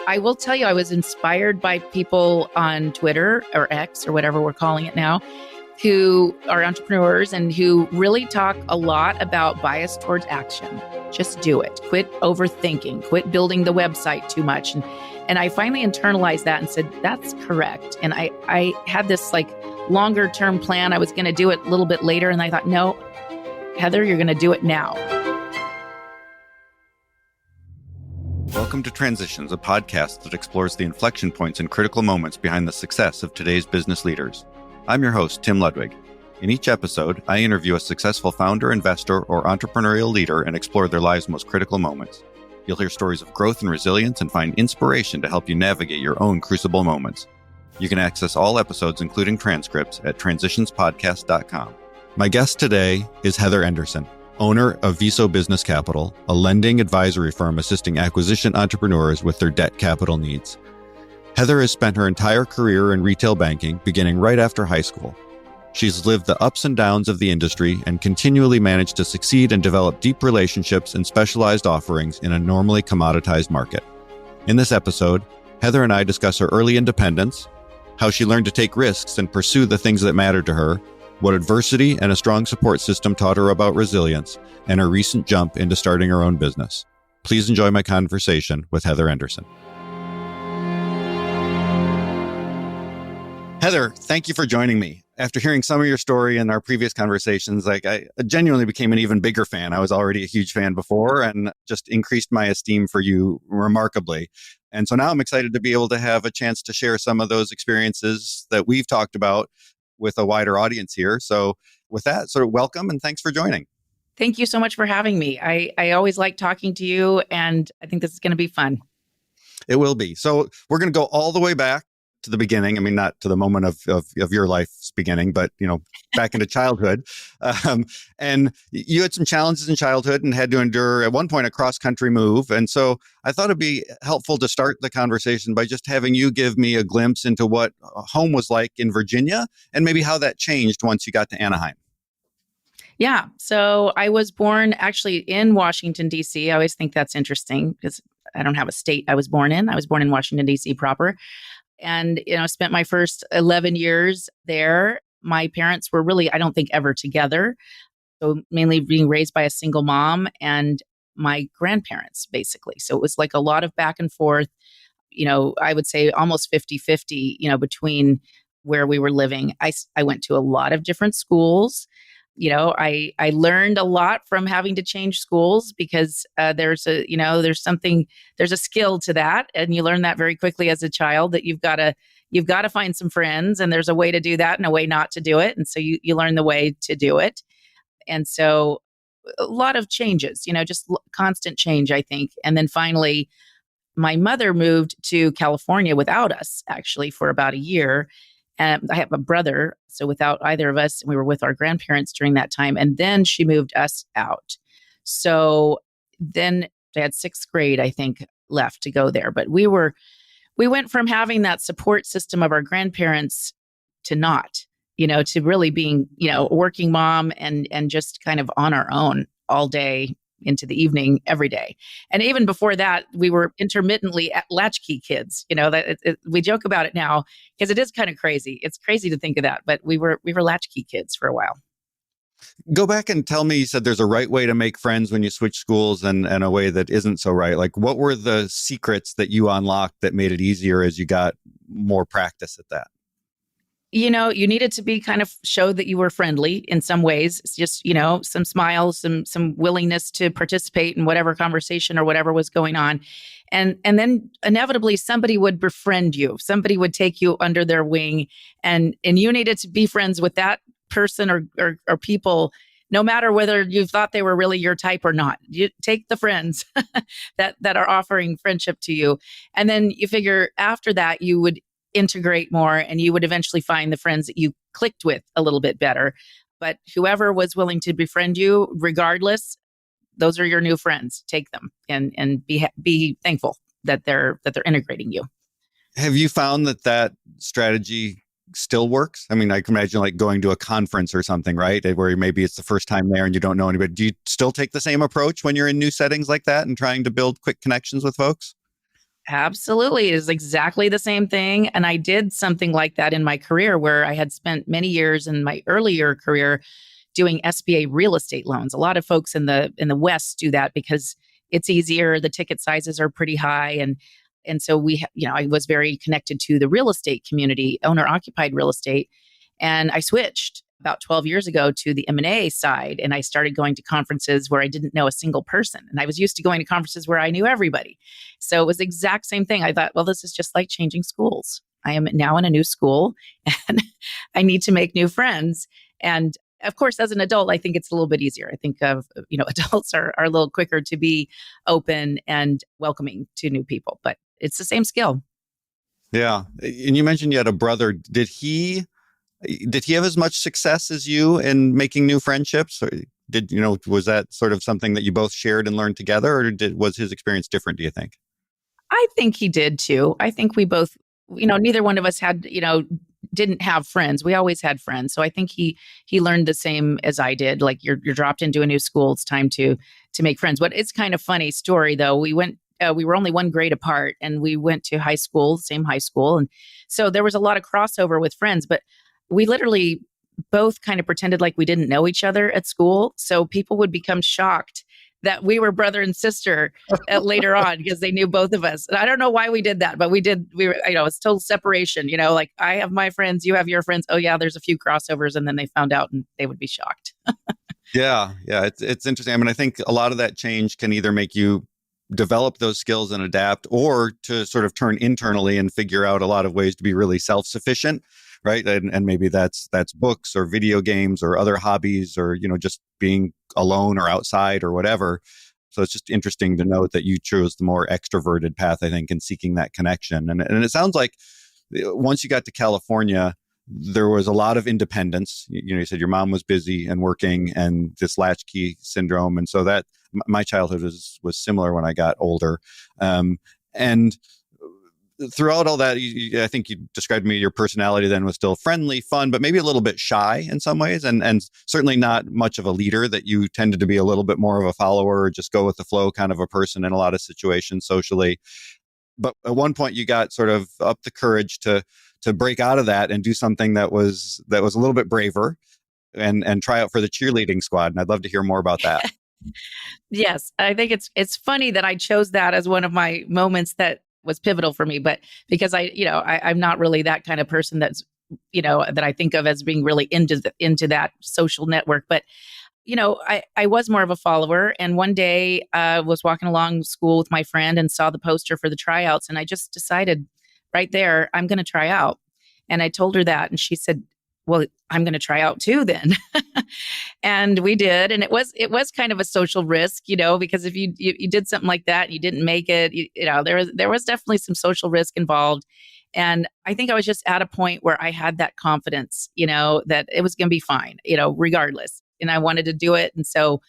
I will tell you, I was inspired by people on Twitter or X or whatever we're calling it now, who are entrepreneurs and who really talk a lot about bias towards action. Just do it. Quit overthinking. Quit building the website too much. And I finally internalized that and said, that's correct. And I had this like longer term plan. I was going to do it a little bit later. And I thought, no, Heather, you're going to do it now. Welcome to Transitions, a podcast that explores the inflection points and critical moments behind the success of today's business leaders. I'm your host, Tim Ludwig. In each episode, I interview a successful founder, investor, or entrepreneurial leader and explore their lives' most critical moments. You'll hear stories of growth and resilience and find inspiration to help you navigate your own crucible moments. You can access all episodes, including transcripts, at transitionspodcast.com. My guest today is Heather Endresen, owner of Viso Business Capital, a lending advisory firm assisting acquisition entrepreneurs with their debt capital needs. Heather has spent her entire career in retail banking, beginning right after high school. She's lived the ups and downs of the industry and continually managed to succeed and develop deep relationships and specialized offerings in a normally commoditized market. In this episode, Heather and I discuss her early independence, how she learned to take risks and pursue the things that mattered to her, what adversity and a strong support system taught her about resilience, and her recent jump into starting her own business. Please enjoy my conversation with Heather Endresen. Heather, thank you for joining me. After hearing some of your story in our previous conversations, I genuinely became an even bigger fan. I was already a huge fan before and just increased my esteem for you remarkably. And so now I'm excited to be able to have a chance to share some of those experiences that we've talked about with a wider audience here. So with that, sort of welcome and thanks for joining. Thank you so much for having me. I always like talking to you, and I think this is going to be fun. It will be. So we're going to go all the way back to the beginning. I mean, not to the moment of your life's beginning, but, back into childhood. And you had some challenges in childhood and had to endure at one point a cross-country move. And so I thought it'd be helpful to start the conversation by just having you give me a glimpse into what home was like in Virginia and maybe how that changed once you got to Anaheim. Yeah. So I was born actually in Washington, D.C. I always think that's interesting because I don't have a state I was born in. I was born in Washington, D.C. proper. And, spent my first 11 years there. My parents were really, I don't think, ever together. So mainly being raised by a single mom and my grandparents, basically. So it was like a lot of back and forth, I would say almost 50-50, between where we were living. I went to a lot of different schools. I learned a lot from having to change schools because there's a skill to that. And you learn that very quickly as a child that you've got to find some friends, and there's a way to do that and a way not to do it. And so you learn the way to do it. And so a lot of changes, just constant change, I think. And then finally, my mother moved to California without us actually for about a year. And I have a brother, so without either of us, we were with our grandparents during that time. And then she moved us out. So then I had sixth grade, I think, left to go there. But we went from having that support system of our grandparents to not, to really being, a working mom and just kind of on our own all day into the evening every day. And even before that, we were intermittently latchkey kids. We joke about it now because it is kind of crazy. It's crazy to think of that, but we were latchkey kids for a while. Go back and tell me, you said there's a right way to make friends when you switch schools and a way that isn't so right. Like, what were the secrets that you unlocked that made it easier as you got more practice at that? You needed to be kind of show that you were friendly in some ways. It's just, some smiles, some willingness to participate in whatever conversation or whatever was going on. And then inevitably somebody would befriend you. Somebody would take you under their wing and you needed to be friends with that person or people, no matter whether you thought they were really your type or not. You take the friends that are offering friendship to you. And then you figure after that, you would integrate more and you would eventually find the friends that you clicked with a little bit better. But whoever was willing to befriend you, regardless, those are your new friends. Take them and be thankful that they're integrating you. Have you found that strategy still works? I mean, I can imagine like going to a conference or something, right? Where maybe it's the first time there and you don't know anybody. Do you still take the same approach when you're in new settings like that and trying to build quick connections with folks? Absolutely. It is exactly the same thing. And I did something like that in my career where I had spent many years in my earlier career doing SBA real estate loans. A lot of folks in the West do that because it's easier. The ticket sizes are pretty high, and so I was very connected to the real estate community, owner occupied real estate, and I switched about 12 years ago to the M&A side, and I started going to conferences where I didn't know a single person, and I was used to going to conferences where I knew everybody. So it was the exact same thing. I thought, well, this is just like changing schools. I am now in a new school and I need to make new friends. And of course, as an adult, I think it's a little bit easier. I think adults are a little quicker to be open and welcoming to new people, but it's the same skill. Yeah. And you mentioned you had a brother. Did he have as much success as you in making new friendships? Or was that sort of something that you both shared and learned together, or was his experience different, do you think? I think he did too. I think we both, neither one of us had, didn't have friends. We always had friends. So I think he learned the same as I did. Like you're dropped into a new school, it's time to make friends. But it's kind of funny story though. We were only one grade apart and we went to high school, same high school. And so there was a lot of crossover with friends, but we literally both kind of pretended like we didn't know each other at school. So people would become shocked that we were brother and sister later on because they knew both of us. And I don't know why we did that, but we did. We were, it's total separation, like I have my friends, you have your friends. Oh yeah, there's a few crossovers. And then they found out and they would be shocked. Yeah. It's interesting. I mean, I think a lot of that change can either make you develop those skills and adapt, or to sort of turn internally and figure out a lot of ways to be really self-sufficient. Right. And maybe that's books or video games or other hobbies, or, just being alone or outside or whatever. So it's just interesting to note that you chose the more extroverted path, I think, in seeking that connection. And it sounds like once you got to California, there was a lot of independence. You said your mom was busy and working, and this latchkey syndrome. And so that my childhood was similar when I got older. And throughout all that, I think you described to me your personality then was still friendly, fun, but maybe a little bit shy in some ways, and certainly not much of a leader, that you tended to be a little bit more of a follower, or just go with the flow kind of a person in a lot of situations socially. But at one point you got sort of up the courage to break out of that and do something that was a little bit braver, and try out for the cheerleading squad. And I'd love to hear more about that. Yes, I think it's funny that I chose that as one of my moments that was pivotal for me, but because I'm not really that kind of person that's, that I think of as being really into that social network. But, I was more of a follower. And one day I was walking along school with my friend and saw the poster for the tryouts. And I just decided right there, I'm going to try out. And I told her that. And she said, well, I'm going to try out too then. And we did. And it was kind of a social risk, because if you did something like that, you didn't make it, there was definitely some social risk involved. And I think I was just at a point where I had that confidence, that it was going to be fine, regardless. And I wanted to do it. And so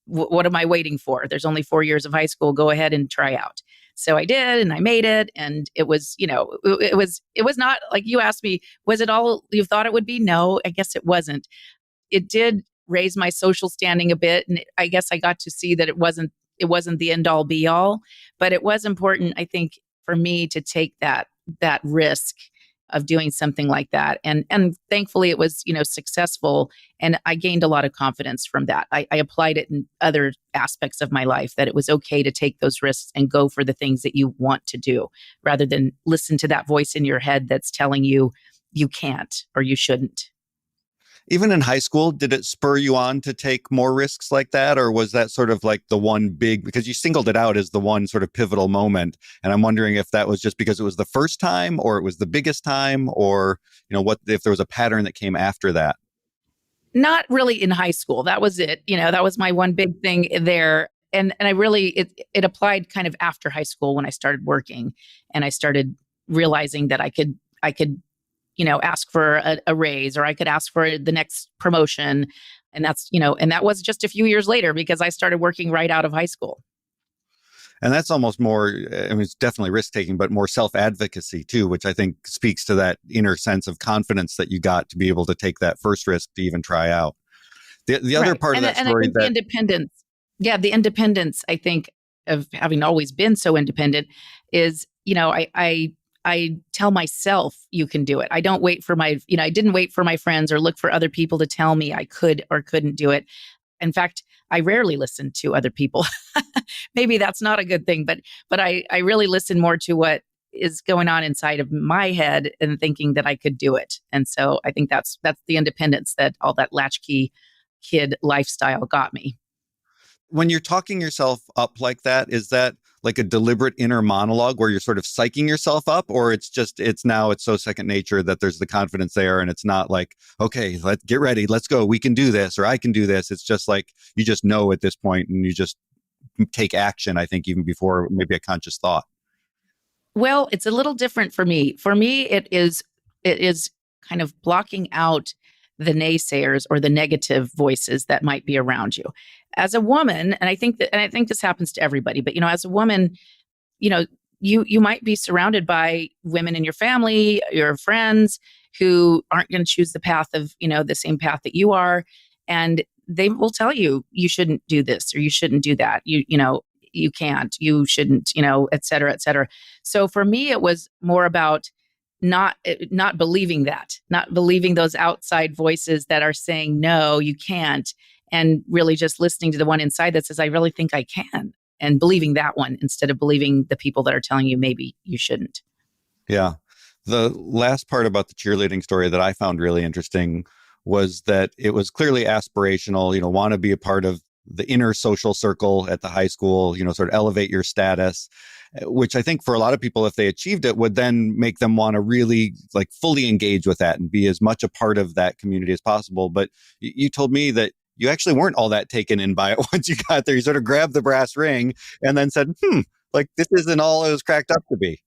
what am I waiting for? There's only 4 years of high school. Go ahead and try out. So I did, and I made it. And it was, it was not like you asked me, was it all you thought it would be? No, I guess it wasn't. It did raise my social standing a bit. And I guess I got to see that it wasn't the end all be all, but it was important, I think, for me to take that risk of doing something like that. And thankfully it was, successful. And I gained a lot of confidence from that. I applied it in other aspects of my life, that it was okay to take those risks and go for the things that you want to do, rather than listen to that voice in your head that's telling you you can't or you shouldn't. Even in high school, did it spur you on to take more risks like that? Or was that sort of like the one big, because you singled it out as the one sort of pivotal moment. And I'm wondering if that was just because it was the first time, or it was the biggest time, or, what if there was a pattern that came after that? Not really in high school. That was it. That was my one big thing there. And I really, it applied kind of after high school when I started working, and I started realizing that I could ask for a raise, or I could ask for the next promotion. And that's, and that was just a few years later, because I started working right out of high school. And that's almost more, I mean, it's definitely risk taking, but more self-advocacy too, which I think speaks to that inner sense of confidence that you got to be able to take that first risk to even try out. The other part of that story, the independence. Yeah, the independence, I think, of having always been so independent, is, I tell myself you can do it. I don't wait for I didn't wait for my friends or look for other people to tell me I could or couldn't do it. In fact, I rarely listen to other people. Maybe that's not a good thing, but I really listen more to what is going on inside of my head and thinking that I could do it. And so I think that's the independence that all that latchkey kid lifestyle got me. When you're talking yourself up like that, is that like a deliberate inner monologue where you're sort of psyching yourself up, or it's so second nature that there's the confidence there and it's not like, okay, let's get ready, let's go, we can do this, or I can do this. It's just like, you just know at this point and you just take action, I think, even before maybe a conscious thought. Well, it's a little different for me. For me, it is kind of blocking out the naysayers or the negative voices that might be around you. As a woman, and I think this happens to everybody, but as a woman, you know, you might be surrounded by women in your family, your friends who aren't going to choose the path of, the same path that you are. And they will tell you, you shouldn't do this or you shouldn't do that. You can't, you shouldn't, et cetera, et cetera. So for me, it was more about not believing not believing those outside voices that are saying, no, you can't. And really just listening to the one inside that says, I really think I can. And believing that one instead of believing the people that are telling you maybe you shouldn't. Yeah. The last part about the cheerleading story that I found really interesting was that it was clearly aspirational, want to be a part of the inner social circle at the high school, sort of elevate your status, which I think for a lot of people, if they achieved it, would then make them want to really like fully engage with that and be as much a part of that community as possible. But you told me that you actually weren't all that taken in by it once you got there. You sort of grabbed the brass ring and then said, like this isn't all it was cracked up to be.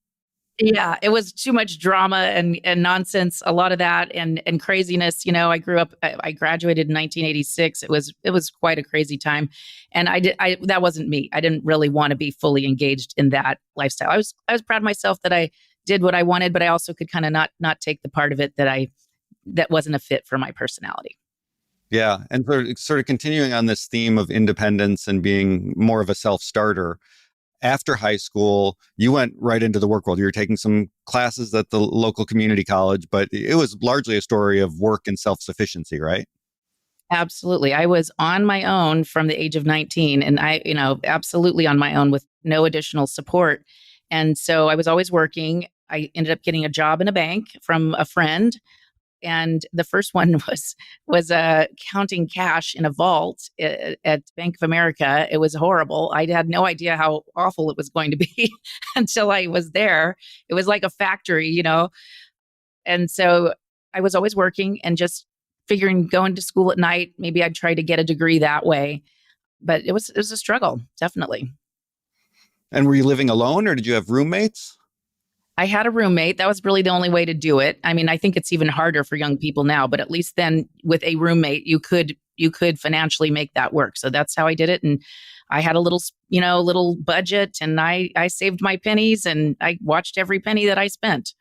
Yeah, it was too much drama and nonsense, a lot of that and craziness. I grew up, I graduated in 1986. It was quite a crazy time. And that wasn't me. I didn't really want to be fully engaged in that lifestyle. I was proud of myself that I did what I wanted, but I also could kind of not take the part of it that wasn't a fit for my personality. Yeah. And sort of continuing on this theme of independence and being more of a self-starter, after high school, you went right into the work world. You were taking some classes at the local community college, but it was largely a story of work and self-sufficiency, right? Absolutely. I was on my own from the age of 19 and absolutely on my own with no additional support. And so I was always working. I ended up getting a job in a bank from a friend. And the first one was counting cash in a vault at Bank of America. It was horrible. I had no idea how awful it was going to be until I was there. It was like a factory, And so I was always working and just figuring going to school at night. Maybe I'd try to get a degree that way. But it was a struggle, definitely. And were you living alone or did you have roommates? I had a roommate. That was really the only way to do it. I mean, I think it's even harder for young people now, but at least then with a roommate, you could financially make that work. So that's how I did it. And I had a little budget and I saved my pennies and I watched every penny that I spent.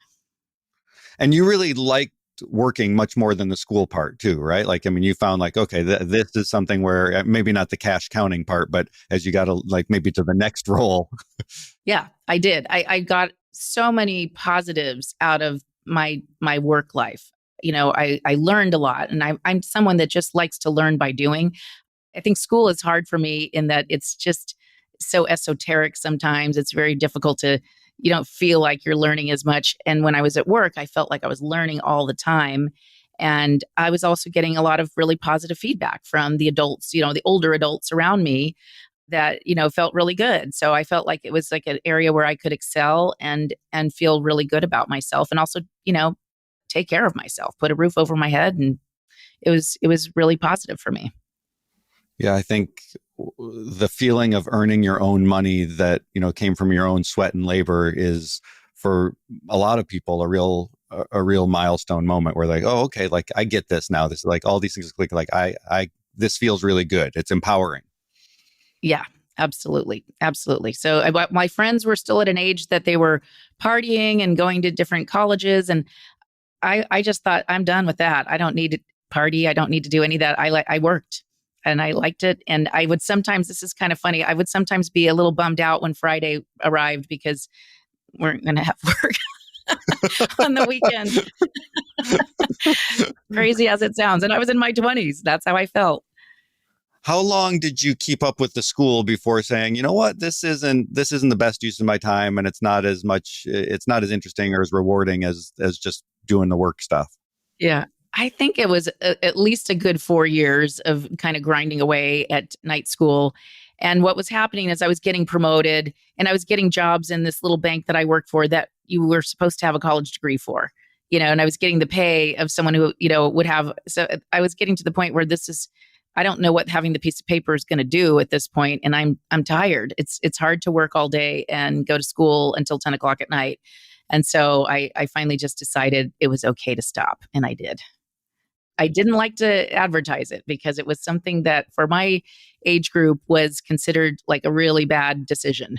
And you really liked working much more than the school part too, right? Like, I mean, you found like, okay, this is something where maybe not the cash counting part, but as you got to like maybe to the next role. Yeah, I did. I got so many positives out of my work life. I learned a lot and I'm someone that just likes to learn by doing. I think school is hard for me in that it's just so esoteric sometimes. It's very difficult you don't feel like you're learning as much. And when I was at work, I felt like I was learning all the time. And I was also getting a lot of really positive feedback from the adults, the older adults around me that, felt really good. So I felt like it was like an area where I could excel and feel really good about myself and also, take care of myself, put a roof over my head. And it was really positive for me. Yeah, I think the feeling of earning your own money that, came from your own sweat and labor is for a lot of people a real milestone moment where like, oh, okay, like I get this now. This is like all these things click, like this feels really good. It's empowering. Yeah, absolutely. Absolutely. So my friends were still at an age that they were partying and going to different colleges. And I just thought, I'm done with that. I don't need to party. I don't need to do any of that. I worked and I liked it. And this is kind of funny, I would sometimes be a little bummed out when Friday arrived because weren't going to have work on the weekend. Crazy as it sounds. And I was in my 20s. That's how I felt. How long did you keep up with the school before saying, you know what, this isn't the best use of my time, and it's not as interesting or as rewarding as just doing the work stuff? Yeah. I think it was at least a good 4 years of kind of grinding away at night school. And what was happening is I was getting promoted and I was getting jobs in this little bank that I worked for that you were supposed to have a college degree for, and I was getting the pay of someone who, would have. So I was getting to the point where I don't know what having the piece of paper is going to do at this point, and I'm tired. It's hard to work all day and go to school until 10 o'clock at night. And so I finally just decided it was okay to stop, and I did. I didn't like to advertise it because it was something that for my age group was considered like a really bad decision,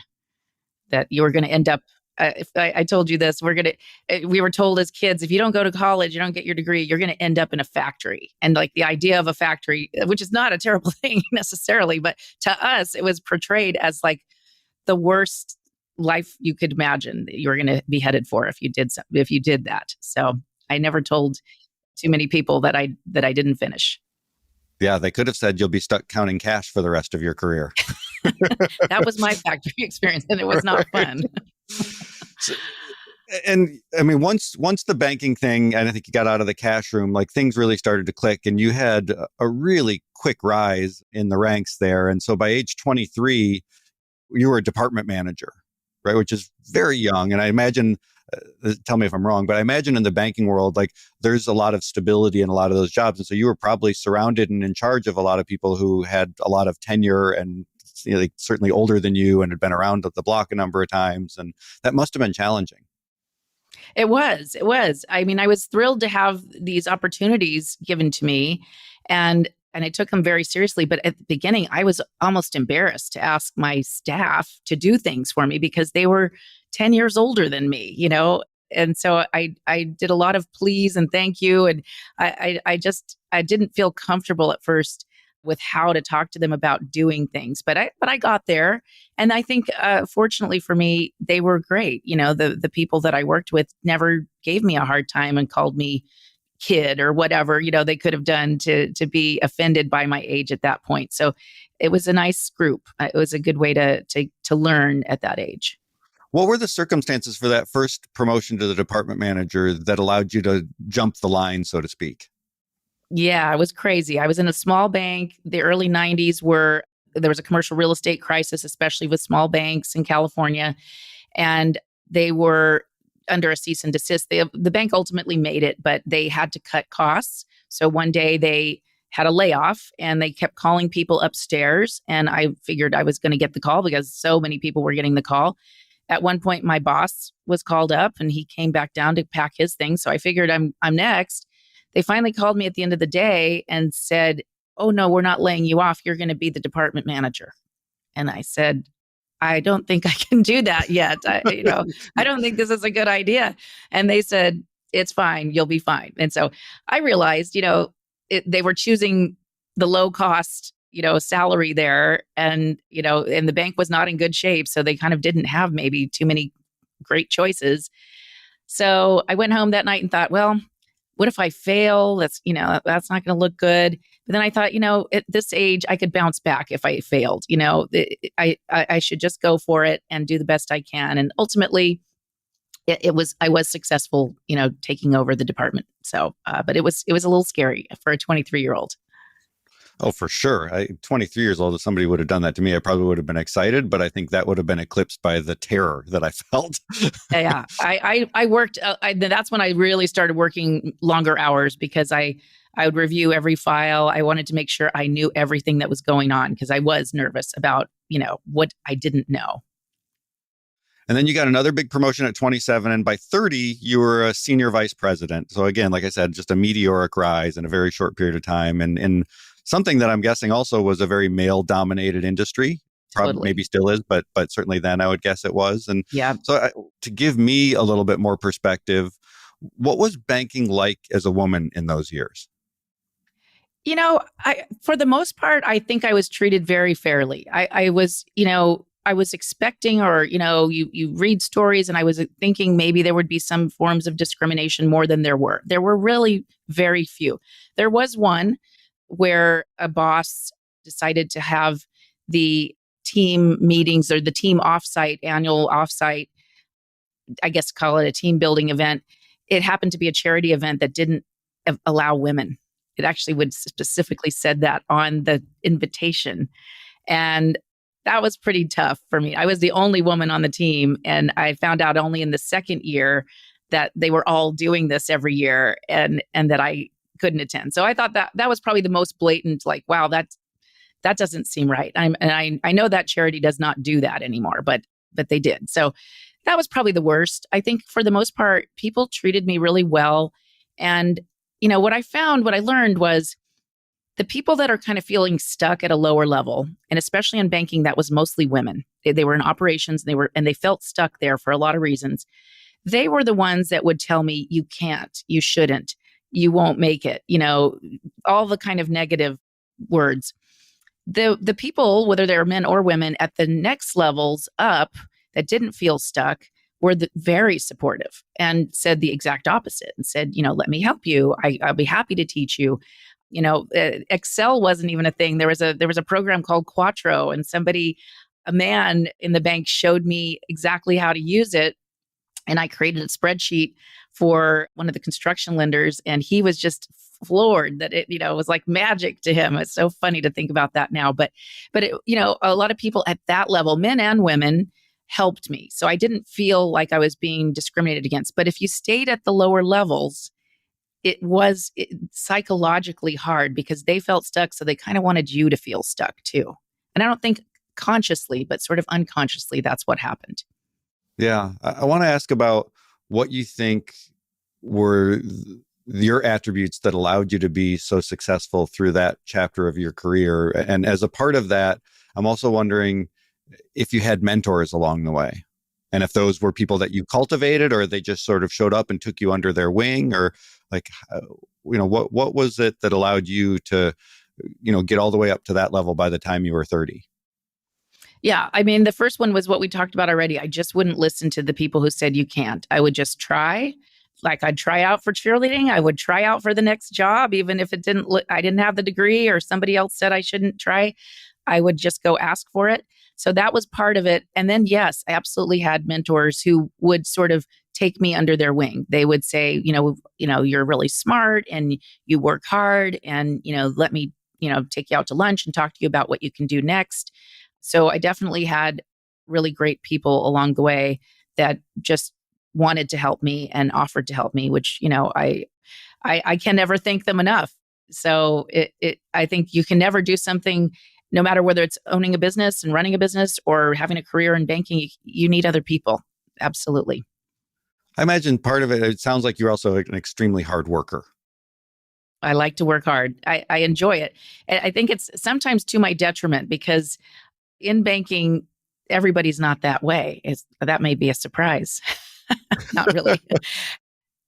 that you were going to end up. If I told you this, we were told as kids, if you don't go to college, you don't get your degree, you're going to end up in a factory. And like the idea of a factory, which is not a terrible thing necessarily, but to us, it was portrayed as like the worst life you could imagine that you were going to be headed for if you did that. So I never told too many people that I didn't finish. Yeah, they could have said you'll be stuck counting cash for the rest of your career. That was my factory experience, and it was not fun. So, and I mean, once the banking thing, and I think you got out of the cash room, like things really started to click, and you had a really quick rise in the ranks there. And so by age 23, you were a department manager, right? Which is very young. And I imagine, tell me if I'm wrong, but I imagine in the banking world, like there's a lot of stability in a lot of those jobs. And so you were probably surrounded and in charge of a lot of people who had a lot of tenure and like certainly older than you and had been around the block a number of times. And that must have been challenging. It was. I mean, I was thrilled to have these opportunities given to me, and I took them very seriously. But at the beginning, I was almost embarrassed to ask my staff to do things for me because they were 10 years older than me, And so I did a lot of please and thank you. And I didn't feel comfortable at first with how to talk to them about doing things. But I got there. And I think, fortunately for me, they were great. The people that I worked with never gave me a hard time and called me kid or whatever, they could have done to be offended by my age at that point. So it was a nice group. It was a good way to learn at that age. What were the circumstances for that first promotion to the department manager that allowed you to jump the line, so to speak? Yeah, it was crazy. I was in a small bank. The early 90s there was a commercial real estate crisis, especially with small banks in California. And they were under a cease and desist. The bank ultimately made it, but they had to cut costs. So one day they had a layoff and they kept calling people upstairs. And I figured I was going to get the call because so many people were getting the call. At one point, my boss was called up and he came back down to pack his things. So I figured I'm next. They finally called me at the end of the day and said, "Oh, no, we're not laying you off. You're going to be the department manager." And I said, "I don't think I can do that yet. I don't think this is a good idea." And they said, "It's fine. You'll be fine." And so I realized, they were choosing the low cost, salary there. And the bank was not in good shape. So they kind of didn't have maybe too many great choices. So I went home that night and thought, well, what if I fail? That's not going to look good. But then I thought, at this age, I could bounce back if I failed. I should just go for it and do the best I can. And ultimately, I was successful, taking over the department. So, but it was a little scary for a 23-year-old. Oh, for sure. 23 years old, if somebody would have done that to me, I probably would have been excited, but I think that would have been eclipsed by the terror that I felt. Yeah, I worked. That's when I really started working longer hours because I would review every file. I wanted to make sure I knew everything that was going on because I was nervous about, what I didn't know. And then you got another big promotion at 27. And by 30, you were a senior vice president. So again, like I said, just a meteoric rise in a very short period of time. And something that I'm guessing also was a very male-dominated industry. Probably Totally. maybe still is, but certainly then I would guess it was. And yeah. So to give me a little bit more perspective, what was banking like as a woman in those years? For the most part, I think I was treated very fairly. I was, I was expecting, or, you read stories, and I was thinking maybe there would be some forms of discrimination more than there were. There were really very few. There was one where a boss decided to have the team meetings or the team offsite, annual offsite, I guess call it a team building event. It happened to be a charity event that didn't allow women. It actually would specifically said that on the invitation. And that was pretty tough for me. I was the only woman on the team, and I found out only in the second year that they were all doing this every year, and that I couldn't attend. So I thought that was probably the most blatant, like, wow, that doesn't seem right. I know that charity does not do that anymore, but they did. So that was probably the worst. I think for the most part, people treated me really well. And, what I learned was the people that are kind of feeling stuck at a lower level, and especially in banking, that was mostly women. They were in operations, and they felt stuck there for a lot of reasons. They were the ones that would tell me, you can't, you shouldn't, you won't make it, all the kind of negative words. The people, whether they're men or women, at the next levels up that didn't feel stuck were very supportive and said the exact opposite and said, let me help you. I'll be happy to teach you. Excel wasn't even a thing. There was a program called Quattro, and a man in the bank showed me exactly how to use it. And I created a spreadsheet for one of the construction lenders, and he was just floored that it was like magic to him. It's so funny to think about that now. But a lot of people at that level, men and women, helped me. So I didn't feel like I was being discriminated against. But if you stayed at the lower levels, it was psychologically hard because they felt stuck. So they kind of wanted you to feel stuck too. And I don't think consciously, but sort of unconsciously, that's what happened. Yeah. I want to ask about what you think were your attributes that allowed you to be so successful through that chapter of your career. And as a part of that, I'm also wondering if you had mentors along the way, and if those were people that you cultivated, or they just sort of showed up and took you under their wing, or like, what was it that allowed you to, get all the way up to that level by the time you were 30? Yeah. I mean, the first one was what we talked about already. I just wouldn't listen to the people who said you can't. I would just try. Like, I'd try out for cheerleading. I would try out for the next job, even if I didn't have the degree, or somebody else said I shouldn't try. I would just go ask for it. So that was part of it. And then, yes, I absolutely had mentors who would sort of take me under their wing. They would say, you're really smart and you work hard, and, let me, take you out to lunch and talk to you about what you can do next. So I definitely had really great people along the way that just wanted to help me and offered to help me, which, I can never thank them enough. So I think you can never do something, no matter whether it's owning a business and running a business or having a career in banking, you need other people. Absolutely. I imagine part of it sounds like you're also an extremely hard worker. I like to work hard. I enjoy it. I think it's sometimes to my detriment, because in banking, everybody's not that way. That may be a surprise. Not really.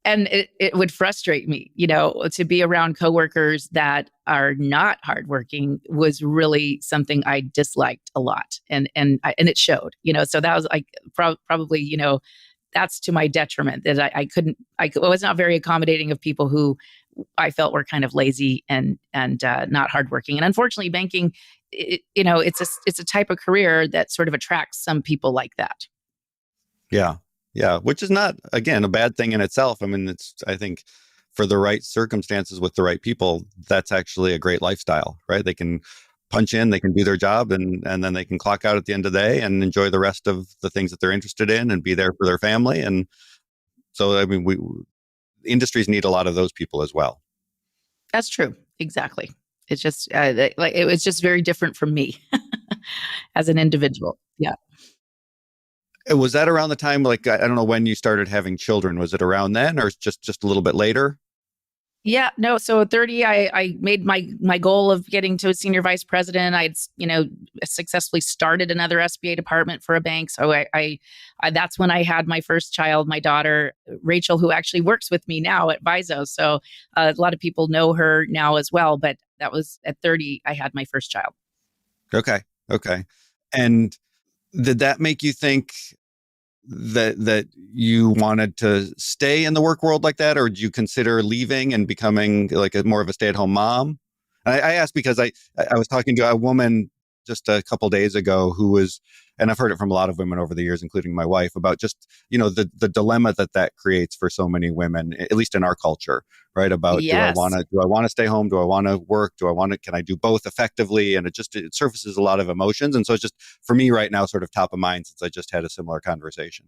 And it would frustrate me, to be around coworkers that are not hardworking was really something I disliked a lot, and it showed, So that was like probably, that's to my detriment, that I was not very accommodating of people who I felt were kind of lazy and not hardworking. And unfortunately, banking, it's a type of career that sort of attracts some people like that. Yeah. Yeah. Which is not, again, a bad thing in itself. I mean, I think for the right circumstances with the right people, that's actually a great lifestyle, right? They can punch in, they can do their job, and then they can clock out at the end of the day and enjoy the rest of the things that they're interested in and be there for their family. And so, I mean, industries need a lot of those people as well. That's true. Exactly. It's just it was just very different from me as an individual. Yeah. Was that around the time, like, I don't know when you started having children? Was it around then, or just a little bit later? Yeah, no. So at 30, I made my goal of getting to a senior vice president. I'd, successfully started another SBA department for a bank. So I that's when I had my first child, my daughter, Rachel, who actually works with me now at Viso. So a lot of people know her now as well. But that was at 30, I had my first child. Okay. And Did that make you think that you wanted to stay in the work world like that, or did you consider leaving and becoming like a more of a stay-at-home mom? I asked because I was talking to a woman just a couple days ago who was, and I've heard it from a lot of women over the years, including my wife, about just the dilemma that creates for so many women, at least in our culture, right? About Yes. do I want to stay home? Do I want to work? Can I do both effectively? And it surfaces a lot of emotions, and so it's just for me right now, sort of top of mind since I just had a similar conversation.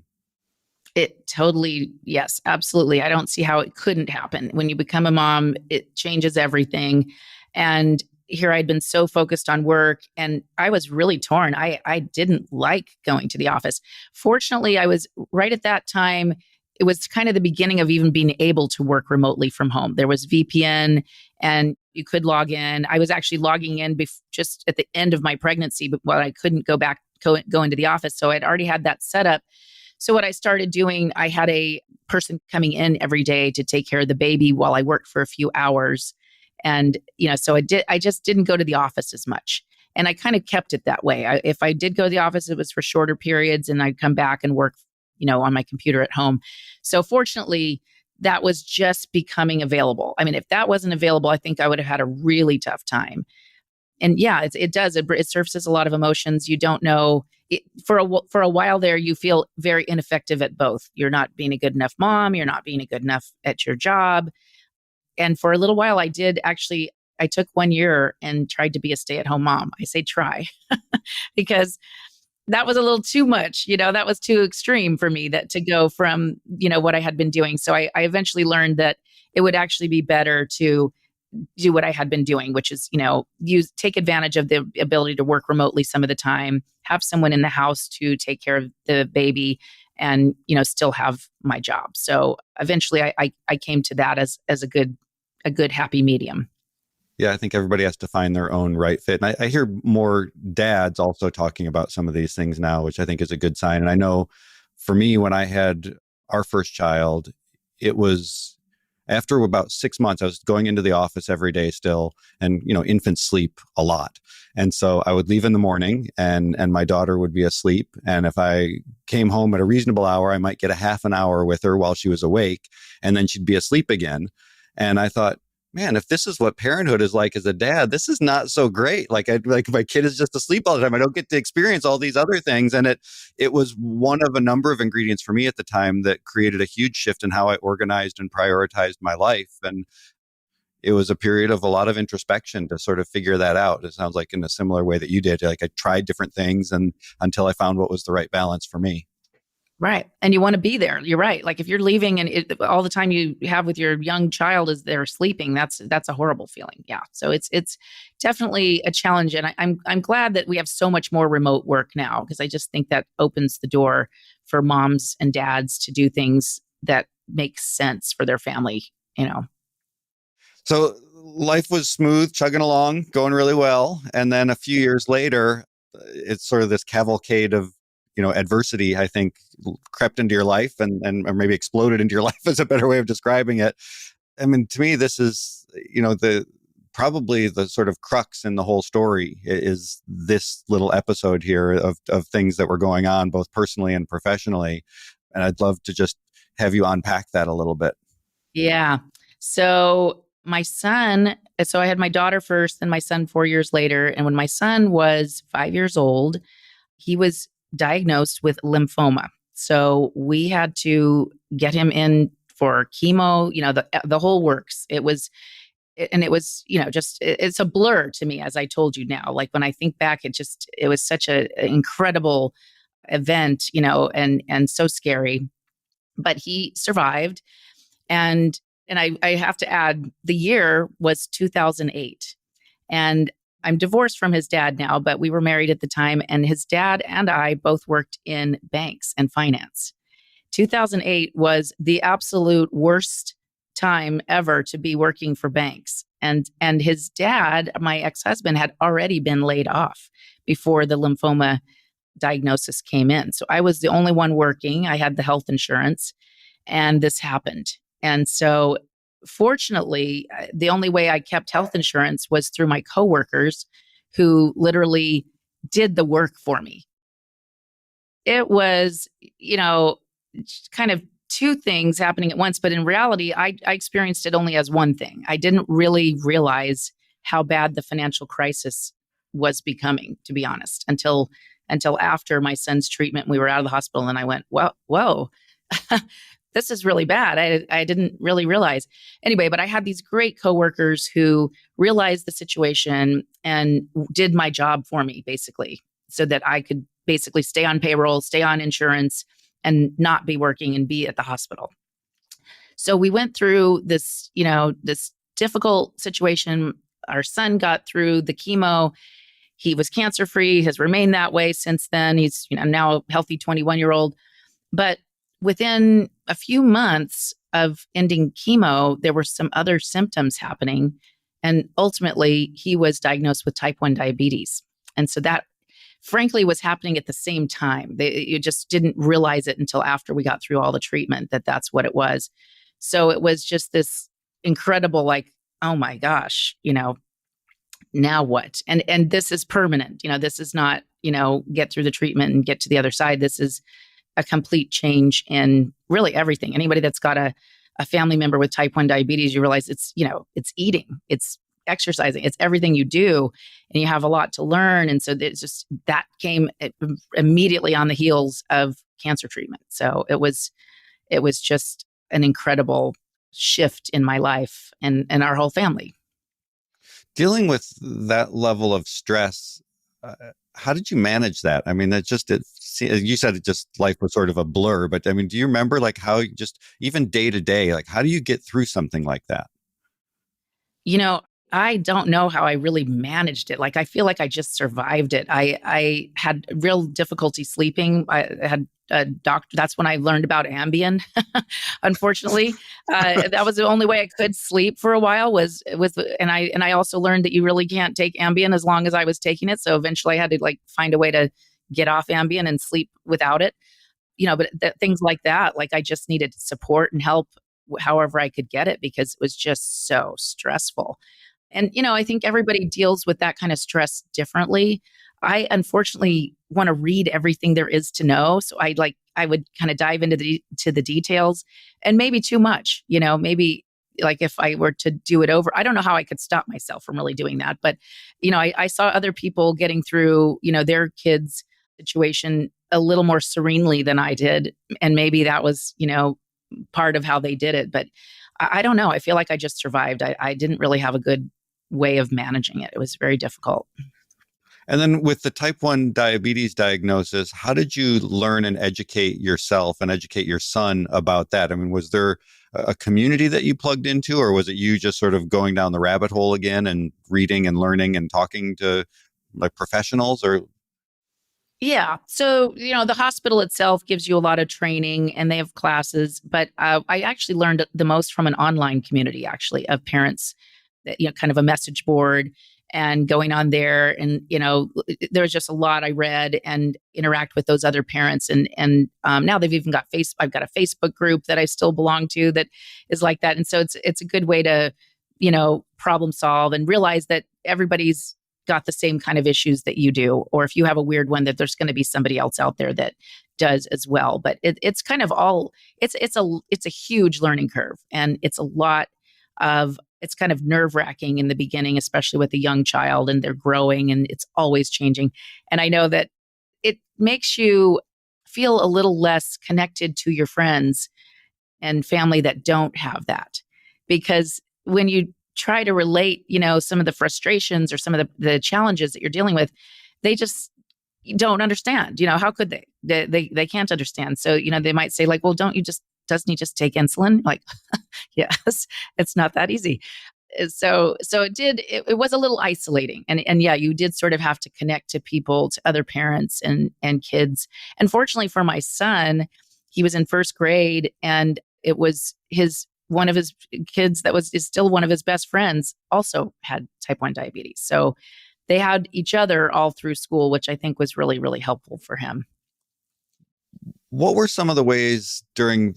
It totally, yes, absolutely. I don't see how it couldn't happen. When you become a mom, it changes everything. And here I'd been so focused on work and I was really torn. I didn't like going to the office. Fortunately, I was right at that time. It was kind of the beginning of even being able to work remotely from home. There was VPN and you could log in. I was actually logging in just at the end of my pregnancy, but while I couldn't go into the office. So I'd already had that set up. So what I started doing, I had a person coming in every day to take care of the baby while I worked for a few hours. And, so I just didn't go to the office as much. And I kind of kept it that way. If I did go to the office, it was for shorter periods and I'd come back and work, on my computer at home. So fortunately, that was just becoming available. I mean, if that wasn't available, I think I would have had a really tough time. And yeah, it does. It surfaces a lot of emotions. You don't know. For a while there, you feel very ineffective at both. You're not being a good enough mom. You're not being a good enough at your job. And for a little while, I did actually. I took 1 year and tried to be a stay-at-home mom. I say try because that was a little too much. That was too extreme for me that to go from what I had been doing. So I eventually learned that it would actually be better to do what I had been doing, which is, take advantage of the ability to work remotely some of the time, have someone in the house to take care of the baby and, still have my job. So eventually I came to that as a good happy medium. Yeah, I think everybody has to find their own right fit. And I hear more dads also talking about some of these things now, which I think is a good sign. And I know for me, when I had our first child, it was after about 6 months, I was going into the office every day still, and infants sleep a lot. And so I would leave in the morning and my daughter would be asleep. And if I came home at a reasonable hour, I might get a half an hour with her while she was awake, and then she'd be asleep again. And I thought, man, if this is what parenthood is like as a dad, this is not so great. Like my kid is just asleep all the time. I don't get to experience all these other things. And it was one of a number of ingredients for me at the time that created a huge shift in how I organized and prioritized my life. And it was a period of a lot of introspection to sort of figure that out. It sounds like in a similar way that you did. Like I tried different things and until I found what was the right balance for me. Right. And you want to be there. You're right. Like if you're leaving and all the time you have with your young child is they're sleeping, that's a horrible feeling. Yeah. So it's definitely a challenge. And I'm glad that we have so much more remote work now, because I just think that opens the door for moms and dads to do things that make sense for their family. So life was smooth, chugging along, going really well. And then a few years later, it's sort of this cavalcade of adversity, I think, crept into your life and or maybe exploded into your life is a better way of describing it. I mean, to me, this is, the probably the sort of crux in the whole story is this little episode here of things that were going on both personally and professionally. And I'd love to just have you unpack that a little bit. Yeah. So I had my daughter first, then my son 4 years later. And when my son was 5 years old, he was diagnosed with lymphoma. So we had to get him in for chemo, the whole works. It was, it's a blur to me, as I told you now. Like when I think back, it was such an incredible event, and so scary. But he survived. And I have to add, the year was 2008. And I'm divorced from his dad now, but we were married at the time. And his dad and I both worked in banks and finance. 2008 was the absolute worst time ever to be working for banks. And his dad, my ex-husband, had already been laid off before the lymphoma diagnosis came in. So I was the only one working. I had the health insurance, and this happened. And so fortunately, the only way I kept health insurance was through my coworkers who literally did the work for me. it was, you know, kind of two things happening at once. But in reality, I experienced it only as one thing. I didn't really realize how bad the financial crisis was becoming, to be honest, until after my son's treatment. We were out of the hospital, and I went, well, whoa. This is really bad. I didn't really realize. Anyway, but I had these great coworkers who realized the situation and did my job for me, basically, so that I could basically stay on payroll, stay on insurance, and not be working and be at the hospital. So we went through this, this difficult situation. Our son got through the chemo. He was cancer free, has remained that way since then. He's, now a healthy 21-year-old. But within a few months of ending chemo, there were some other symptoms happening. And ultimately, he was diagnosed with type 1 diabetes. And so that, frankly, was happening at the same time. You just didn't realize it until after we got through all the treatment that that's what it was. So it was just this incredible, like, oh my gosh, now what? And this is permanent. This is not, get through the treatment and get to the other side. This is a complete change in really everything. Anybody that's got a family member with type 1 diabetes, you realize it's, it's eating, it's exercising, it's everything you do, and you have a lot to learn. And so it's just, that came immediately on the heels of cancer treatment. So it was just an incredible shift in my life and our whole family. Dealing with that level of stress, how did you manage that? I mean, you said it just, life was sort of a blur, but I mean, do you remember like how just even day to day, like how do you get through something like that? I don't know how I really managed it. Like, I feel like I just survived it. I had real difficulty sleeping. I had a doctor. That's when I learned about Ambien. Unfortunately, that was the only way I could sleep for a while and I also learned that you really can't take Ambien as long as I was taking it. So eventually I had to find a way to get off Ambien and sleep without it. But things like that, like I just needed support and help however I could get it, because it was just so stressful. And, I think everybody deals with that kind of stress differently. I unfortunately want to read everything there is to know. So I would kind of dive into the details, and maybe too much, maybe like if I were to do it over, I don't know how I could stop myself from really doing that. But, I saw other people getting through, their kids' situation a little more serenely than I did. And maybe that was, part of how they did it. But I don't know. I feel like I just survived. I didn't really have a good way of managing it. It was very difficult. And then with the type 1 diabetes diagnosis, how did you learn and educate yourself and educate your son about that? I mean, was there a community that you plugged into, or was it you just sort of going down the rabbit hole again and reading and learning and talking to professionals? Or Yeah. So, the hospital itself gives you a lot of training and they have classes, but I actually learned the most from an online community, actually, of parents, that, kind of a message board, and going on there. And, there was just a lot I read and interact with those other parents. And now they've even got I've got a Facebook group that I still belong to that is like that. And so it's a good way to, problem solve and realize that everybody's got the same kind of issues that you do, or if you have a weird one, that there's going to be somebody else out there that does as well. But it's kind of all, it's a huge learning curve, and it's kind of nerve wracking in the beginning, especially with a young child and they're growing and it's always changing. And I know that it makes you feel a little less connected to your friends and family that don't have that, because when you try to relate, some of the frustrations or some of the challenges that you're dealing with, they just don't understand. How could they? They can't understand. So, they might say like, well, doesn't he just take insulin? Like, yes, it's not that easy. So it was a little isolating. And yeah, you did sort of have to connect to people, to other parents and kids. And fortunately for my son, he was in first grade, and it was one of his kids is still one of his best friends also had type 1 diabetes. So they had each other all through school, which I think was really, really helpful for him. what were some of the ways during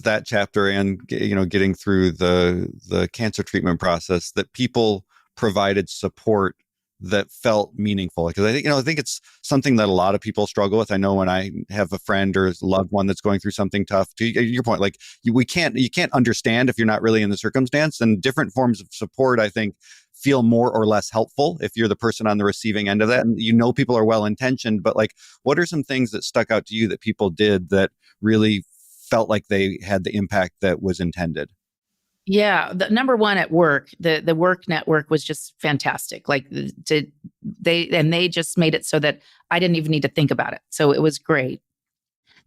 that chapter and, getting through the cancer treatment process that people provided support that felt meaningful? Because I think it's something that a lot of people struggle with. I know when I have a friend or a loved one that's going through something tough, to your point, like you can't understand if you're not really in the circumstance, and different forms of support, I think, feel more or less helpful if you're the person on the receiving end of that. And people are well intentioned, but like, what are some things that stuck out to you that people did that really felt like they had the impact that was intended? Yeah, the number one at work, the work network was just fantastic. Like they just made it so that I didn't even need to think about it. So it was great.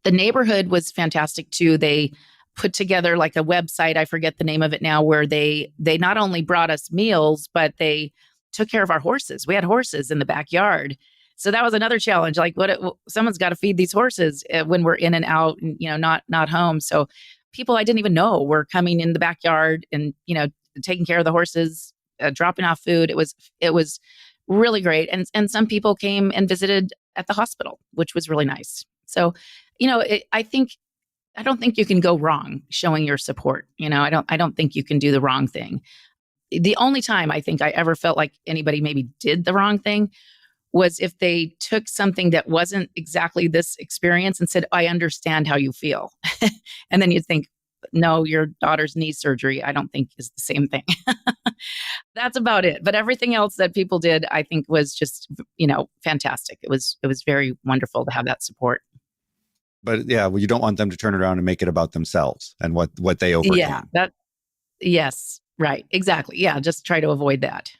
The neighborhood was fantastic too. They put together like a website, I forget the name of it now, where they not only brought us meals, but they took care of our horses. We had horses in the backyard. So that was another challenge. Like, someone's got to feed these horses when we're in and out, and not home. So people I didn't even know were coming in the backyard and taking care of the horses, dropping off food. It was really great. And some people came and visited at the hospital, which was really nice. So, I don't think you can go wrong showing your support. I don't think you can do the wrong thing. The only time I think I ever felt like anybody maybe did the wrong thing was if they took something that wasn't exactly this experience and said, I understand how you feel. And then you think, no, your daughter's knee surgery, I don't think is the same thing. That's about it. But everything else that people did, I think was just, fantastic. It was very wonderful to have that support. But yeah, well, you don't want them to turn around and make it about themselves and what they Yeah, overcame. yes, right. Exactly. Yeah. Just try to avoid that.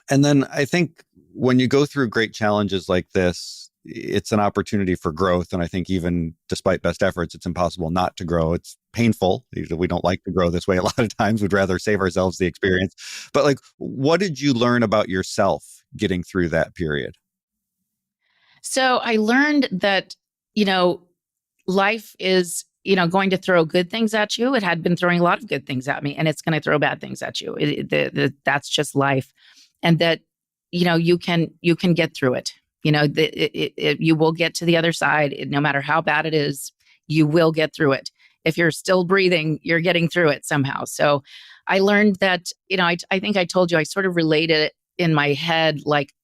And then I think when you go through great challenges like this, it's an opportunity for growth. And I think even despite best efforts, it's impossible not to grow. It's painful. We don't like to grow this way a lot of times. We'd rather save ourselves the experience. But like, what did you learn about yourself getting through that period? So I learned that, life is, going to throw good things at you. It had been throwing a lot of good things at me, and it's going to throw bad things at you. That's just life. And that, you can get through it. You will get to the other side. No matter how bad it is, you will get through it. If you're still breathing, you're getting through it somehow. So I learned that, I think I told you, I sort of related it in my head, like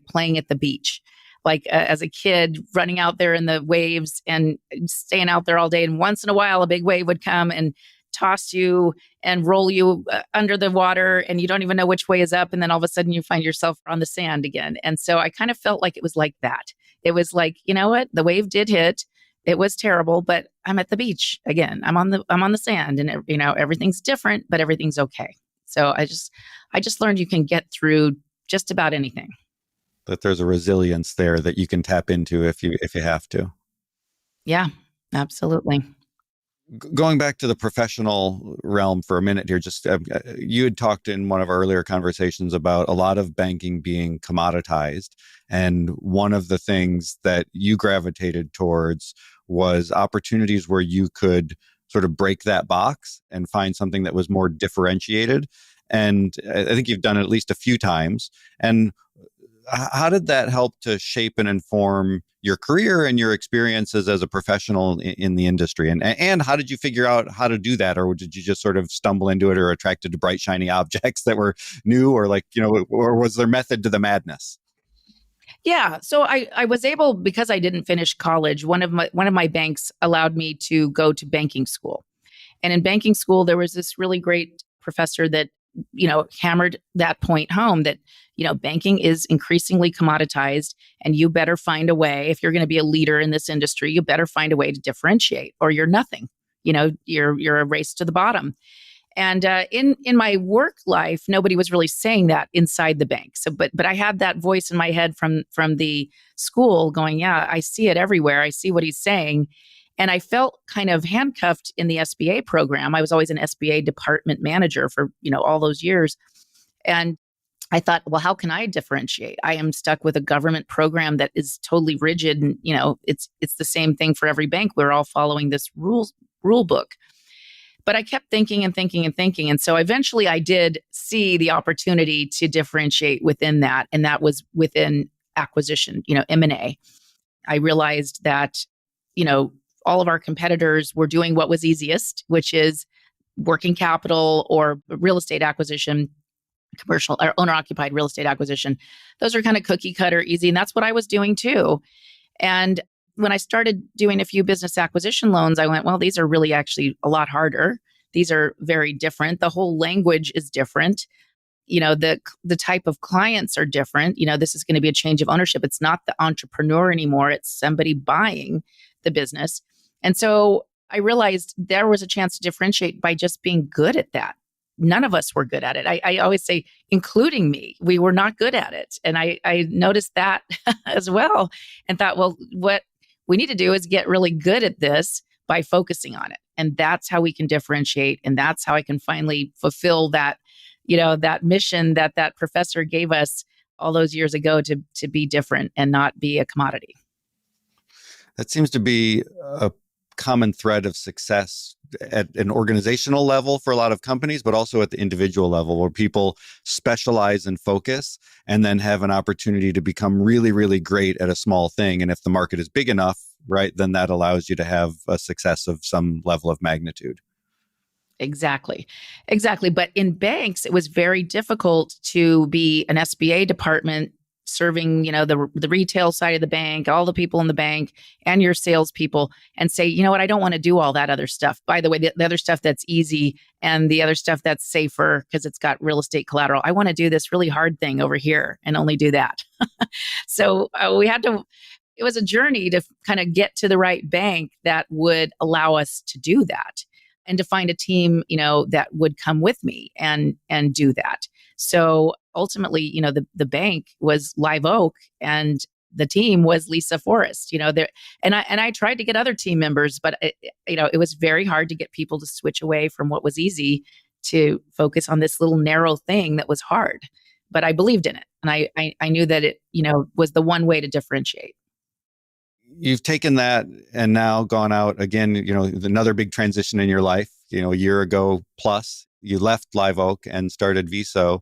playing at the beach. Like as a kid, running out there in the waves and staying out there all day. And once in a while, a big wave would come and toss you and roll you under the water, and you don't even know which way is up. And then all of a sudden you find yourself on the sand again. And so I kind of felt like it was like that. It was like, you know what? The wave did hit. It was terrible, but I'm at the beach again. I'm on the sand, and everything's different, but everything's okay. So I just learned you can get through just about anything. That there's a resilience there that you can tap into if you have to. Yeah, absolutely. Going back to the professional realm for a minute here, just you had talked in one of our earlier conversations about a lot of banking being commoditized. And one of the things that you gravitated towards was opportunities where you could sort of break that box and find something that was more differentiated. And I think you've done it at least a few times. And how did that help to shape and inform your career and your experiences as a professional in the industry? And how did you figure out how to do that? Or did you just sort of stumble into it, or attracted to bright, shiny objects that were new, or or was there method to the madness? Yeah. So I was able, because I didn't finish college, one of my banks allowed me to go to banking school. And in banking school, there was this really great professor that, hammered that point home that, banking is increasingly commoditized, and you better find a way. If you're going to be a leader in this industry, you better find a way to differentiate, or you're nothing. You're a race to the bottom. And in my work life, nobody was really saying that inside the bank. So, but I had that voice in my head from the school going, yeah, I see it everywhere. I see what he's saying. And I felt kind of handcuffed in the SBA program. I was always an SBA department manager for, all those years. And I thought, well, how can I differentiate? I am stuck with a government program that is totally rigid. And, it's the same thing for every bank. We're all following this rule book. But I kept thinking and thinking and thinking. And so eventually I did see the opportunity to differentiate within that. And that was within acquisition, M&A. I realized that, all of our competitors were doing what was easiest, which is working capital or real estate acquisition. commercial or owner occupied real estate acquisition. Those are kind of cookie cutter, easy. And that's what I was doing too. And when I started doing a few business acquisition loans, I went, well, these are really actually a lot harder. These are very different. The whole language is different. The type of clients are different. This is going to be a change of ownership. It's not the entrepreneur anymore. It's somebody buying the business. And so I realized there was a chance to differentiate by just being good at that. None of us were good at it. I always say, including me, we were not good at it. And I noticed that as well and thought, well, what we need to do is get really good at this by focusing on it. And that's how we can differentiate. And that's how I can finally fulfill that, that mission that professor gave us all those years ago to be different and not be a commodity. That seems to be a common thread of success at an organizational level for a lot of companies, but also at the individual level where people specialize and focus and then have an opportunity to become really, really great at a small thing. And if the market is big enough, right, then that allows you to have a success of some level of magnitude. Exactly. But in banks, it was very difficult to be an SBA department serving, the retail side of the bank, all the people in the bank and your salespeople and say, you know what, I don't want to do all that other stuff. By the way, the other stuff that's easy and the other stuff that's safer because it's got real estate collateral. I want to do this really hard thing over here and only do that. So it was a journey to kind of get to the right bank that would allow us to do that and to find a team, that would come with me and do that. So ultimately, the bank was Live Oak and the team was Lisa Forrest, and I tried to get other team members, but it was very hard to get people to switch away from what was easy to focus on this little narrow thing that was hard. But I believed in it. And I knew that it, was the one way to differentiate. You've taken that and now gone out again, another big transition in your life, a year ago plus, you left Live Oak and started Viso.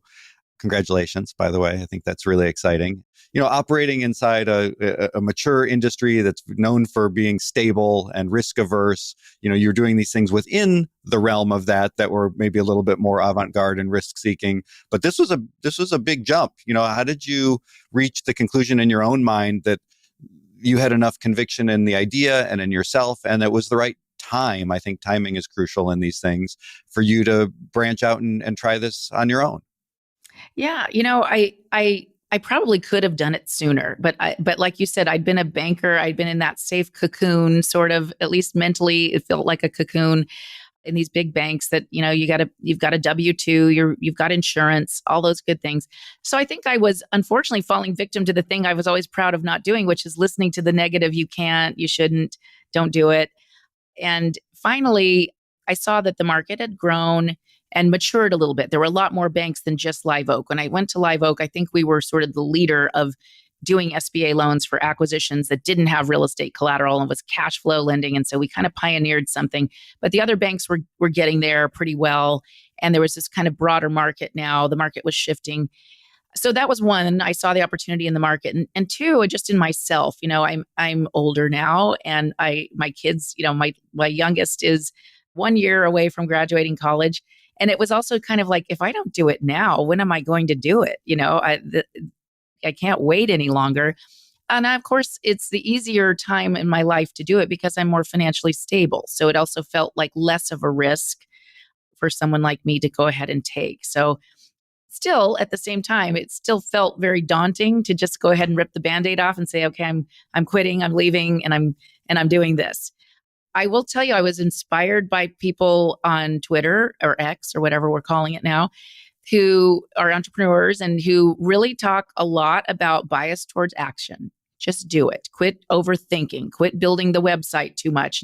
Congratulations, by the way. I think that's really exciting. Operating inside a mature industry that's known for being stable and risk averse, you're doing these things within the realm of that were maybe a little bit more avant-garde and risk seeking. But this was a big jump. How did you reach the conclusion in your own mind that you had enough conviction in the idea and in yourself, and it was the right time? I think timing is crucial in these things for you to branch out and try this on your own. Yeah, I probably could have done it sooner, but like you said, I'd been a banker. I'd been in that safe cocoon, sort of, at least mentally, it felt like a cocoon in these big banks that, you've got a W-2, you've got insurance, all those good things. So I think I was unfortunately falling victim to the thing I was always proud of not doing, which is listening to the negative. You can't, you shouldn't, don't do it. And finally, I saw that the market had grown and matured a little bit. There were a lot more banks than just Live Oak. When I went to Live Oak, I think we were sort of the leader of doing SBA loans for acquisitions that didn't have real estate collateral and was cash flow lending. And so we kind of pioneered something, but the other banks were getting there pretty well. And there was this kind of broader market now. The market was shifting. So that was one. I saw the opportunity in the market. And two, just in myself, I'm older now and my kids, my youngest is 1 year away from graduating college. And it was also kind of like, if I don't do it now, when am I going to do it? I can't wait any longer. And of course, it's the easier time in my life to do it because I'm more financially stable. So it also felt like less of a risk for someone like me to go ahead and take. So still, at the same time, it still felt very daunting to just go ahead and rip the Band-Aid off and say, okay, I'm quitting, I'm leaving, and I'm doing this. I will tell you, I was inspired by people on Twitter or X or whatever we're calling it now, who are entrepreneurs and who really talk a lot about bias towards action. Just do it. Quit overthinking. Quit building the website too much.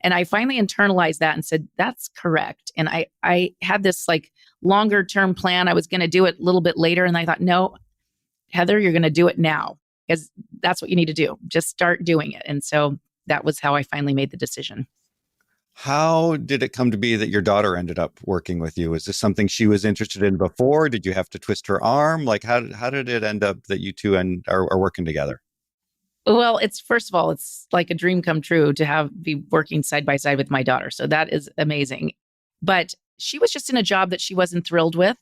And I finally internalized that and said, that's correct. And I had this like longer term plan. I was going to do it a little bit later. And I thought, no, Heather, you're going to do it now because that's what you need to do. Just start doing it. And so that was how I finally made the decision. How did it come to be that your daughter ended up working with you? Is this something she was interested in before? Did you have to twist her arm? Like, how did it end up that you two are working together? Well, first of all, it's like a dream come true to be working side by side with my daughter. So that is amazing. But she was just in a job that she wasn't thrilled with.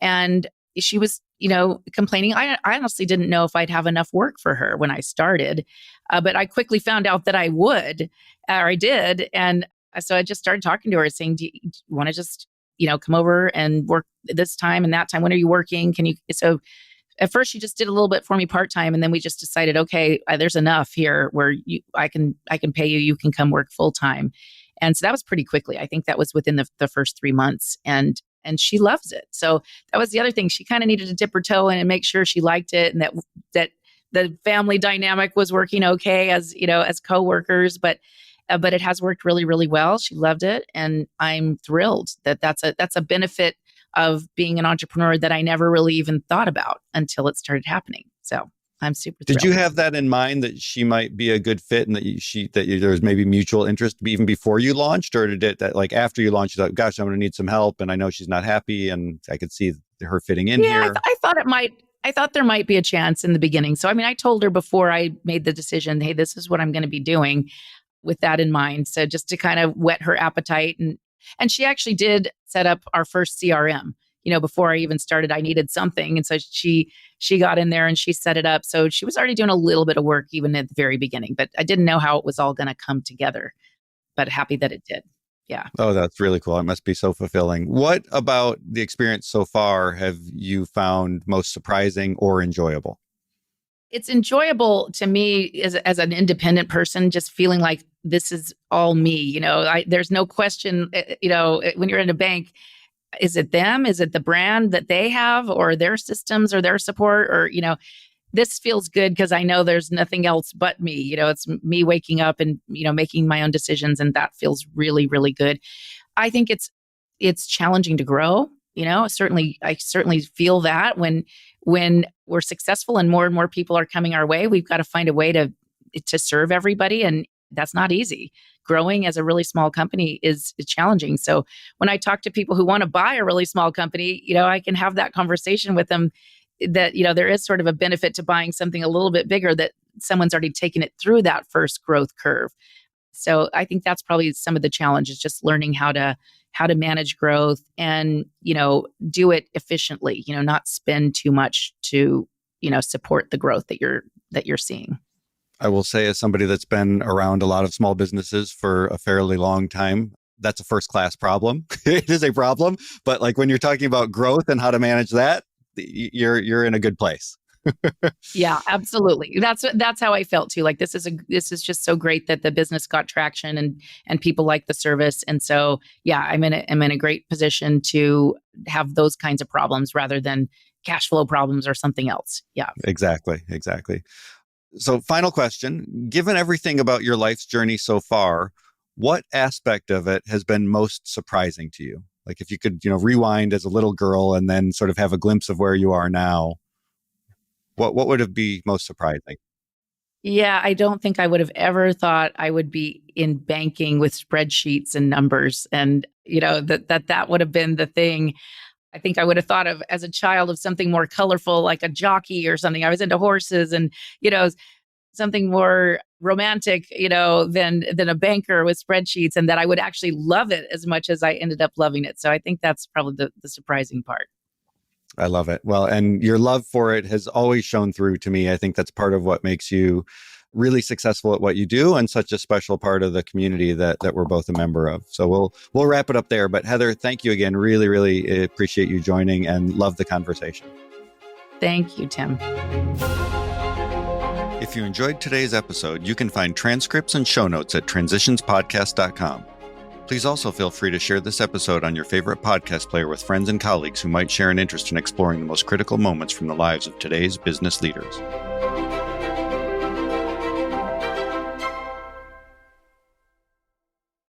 And she was, complaining. I honestly didn't know if I'd have enough work for her when I started, but I quickly found out that I would, or I did. And so I just started talking to her saying, do you want to just, come over and work this time and that time? When are you working? Can you? So at first she just did a little bit for me part-time. And then we just decided, okay, there's enough here where I can pay you, you can come work full-time. And so that was pretty quickly. I think that was within the first 3 months. And she loves it. So that was the other thing. She kind of needed to dip her toe in and make sure she liked it, and that the family dynamic was working okay as coworkers. But it has worked really, really well. She loved it, and I'm thrilled that that's a benefit of being an entrepreneur that I never really even thought about until it started happening. So I'm super thrilled. Did you have that in mind, that she might be a good fit, and that there was maybe mutual interest even before you launched, or did it that like after you launched, you thought, gosh, I'm going to need some help, and I know she's not happy, and I could see her fitting in here? I thought it might. I thought there might be a chance in the beginning. So I mean, I told her before I made the decision, hey, this is what I'm going to be doing, with that in mind. So just to kind of whet her appetite, and she actually did set up our first CRM. Before I even started, I needed something. And so she got in there and she set it up. So she was already doing a little bit of work even at the very beginning, but I didn't know how it was all going to come together, but happy that it did. Yeah. Oh, that's really cool. It must be so fulfilling. What about the experience so far have you found most surprising or enjoyable? It's enjoyable to me as an independent person, just feeling like this is all me. There's no question, when you're in a bank, is it them? Is it the brand that they have, or their systems, or their support? Or, this feels good because I know there's nothing else but me. It's me waking up and, making my own decisions. And that feels really, really good. I think it's challenging to grow. I certainly feel that when we're successful and more people are coming our way, we've got to find a way to serve everybody. And that's not easy. Growing as a really small company is challenging. So when I talk to people who want to buy a really small company, I can have that conversation with them that, there is sort of a benefit to buying something a little bit bigger, that someone's already taken it through that first growth curve. So I think that's probably some of the challenges, just learning how to manage growth and, do it efficiently, not spend too much to, support the growth that you're seeing. I will say, as somebody that's been around a lot of small businesses for a fairly long time, that's a first-class problem. It is a problem, but like when you're talking about growth and how to manage that, you're in a good place. Yeah, absolutely. That's how I felt too. Like this is just so great that the business got traction and people like the service. And so, yeah, I'm in a great position to have those kinds of problems rather than cash flow problems or something else. Yeah. Exactly. So final question, given everything about your life's journey so far, what aspect of it has been most surprising to you? Like if you could, rewind as a little girl and then sort of have a glimpse of where you are now, what would it be most surprising? Yeah, I don't think I would have ever thought I would be in banking with spreadsheets and numbers, and that would have been the thing. I think I would have thought of as a child of something more colorful, like a jockey or something. I was into horses and, something more romantic, than a banker with spreadsheets, and that I would actually love it as much as I ended up loving it. So I think that's probably the surprising part. I love it. Well, and your love for it has always shown through to me. I think that's part of what makes you really successful at what you do and such a special part of the community that we're both a member of. So we'll wrap it up there. But Heather, thank you again. Really, really appreciate you joining and love the conversation. Thank you, Tim. If you enjoyed today's episode, you can find transcripts and show notes at transitionspodcast.com. Please also feel free to share this episode on your favorite podcast player with friends and colleagues who might share an interest in exploring the most critical moments from the lives of today's business leaders.